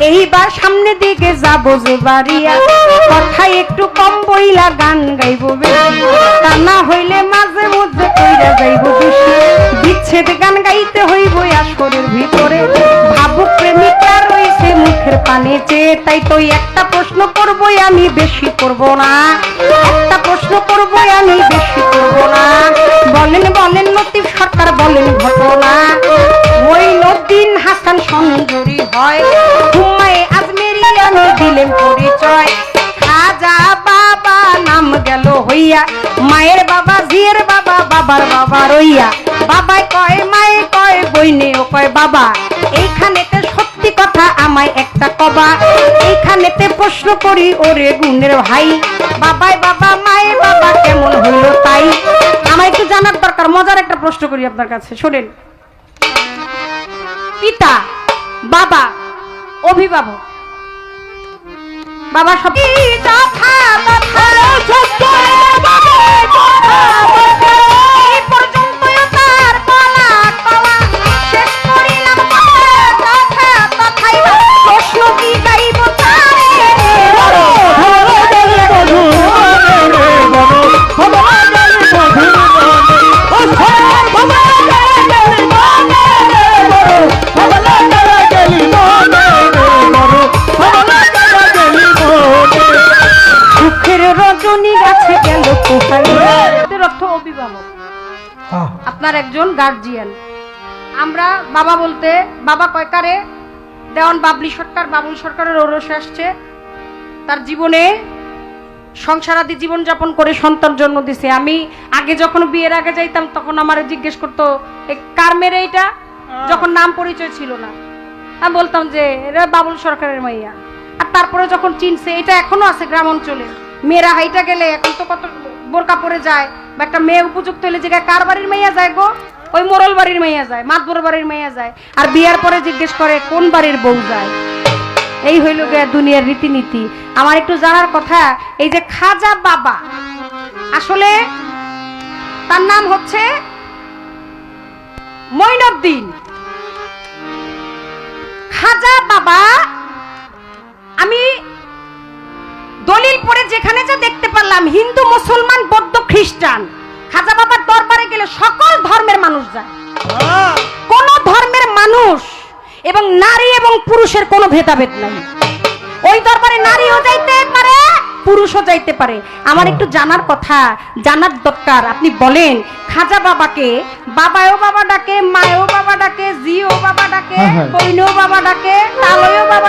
এইবার সামনে দিকে যাবো যে বাড়িয়া, কথায় একটু কম বইলা গান গাইবো বেশি, তা না হইলে মাঝে মধ্যে কইরা যাইবো বেশি। বিচ্ছেদ গান গাইতে হইব আসরের ভিতরে, ভাবুক প্রেমিকা রইছে মুখের পানে চেয়ে, তাই তো একটা প্রশ্ন করবই আমি, বেশি করব না। একটা প্রশ্ন করবই আমি, বেশি করব না। বলেন বলেন লতিফ সরকার, বলেন ঘটনা। মঈনুদ্দিন হাসান সঞ্জুরি হয়, হুমায়ে আজমেরি আমি দিলেন পরিচয়। খাজা বাবা নাম গেল হইয়া, মায়ের বাবা জিয়ের বাবা, বাবার বাবা রইয়া। বাবাই কয় মায়ে কয়, বইনেও কয় বাবা। এইখানেতে সত্যি কথা আমায় একটা কবা, এইখানেতে প্রশ্ন করি ওরে গুণের ভাই। বাবাই বাবা মায়ে বাবা কেমন হইলো তাই? আমার একটু জানার দরকার। মজার একটা প্রশ্ন করি আপনার কাছে, শোনেন। পিতা, বাবা, অভিভাবক, বাবা সব প্রশ্ন কি গাইব রজনী গাছে গেল অর্থ অভিভাবক, আপনার একজন গার্জিয়ান। আমরা বাবা বলতে, বাবা কয়কারে? দেওয়ান বাবলি সরকার, বাবুল সরকারের ওরসে আসছে। তার জীবনে সংসারাদি জীবন যাপন করে সন্তান জন্ম দিছে। আমি আগে যখন বিয়ের আগে যাইতাম তখন আমার জিজ্ঞেস করতো কার মেয়ে এটা, যখন নাম পরিচয় ছিল না। আমি বলতাম যে এরা বাবুল সরকারের মাইয়া। আর তারপরে যখন চিনছে, এটা এখনো আছে গ্রাম অঞ্চলে, মেয়েরা হাইটা গেলে এখন তো কত বোরকা পরে যায়, বা একটা মেয়ে উপযুক্ত হলে জায়গায় কার বাড়ির মাইয়া যায় গো, ওই মোরল বাড়ির মাইয়া যায়, মাতবর বাড়ির মাইয়া যায়। আর বিয়ার পরে জিজ্ঞেস করে কোন বাড়ির বউ যায়। এই হইল গিয়া দুনিয়ার রীতিনীতি। আমার একটু জানার কথা, এই যে খাজা বাবা, আসলে তার নাম হচ্ছে মঈনুদ্দিন খাজা বাবা। আমি দলিল পড়ে যেখানে যা দেখতে পারলাম, হিন্দু, মুসলমান, বৌদ্ধ, খ্রিস্টান, খাজা বাবার দরবারে গেলে সকল ধর্মের মানুষ যায়। কোন ধর্মের মানুষ এবং নারী এবং পুরুষের কোনো ভেদাভেদ নাই। ওই দরবারে নারীও যাইতে পারে, পুরুষও যাইতে পারে। আমার একটু জানার কথা, জানার দরকার। আপনি বলেন, খাজা বাবাকে বাবাও বাবা ডাকে, মায়েও বাবা ডাকে, জিও বাবা ডাকে, বইনেও বাবা ডাকে, তালয়েও বাবা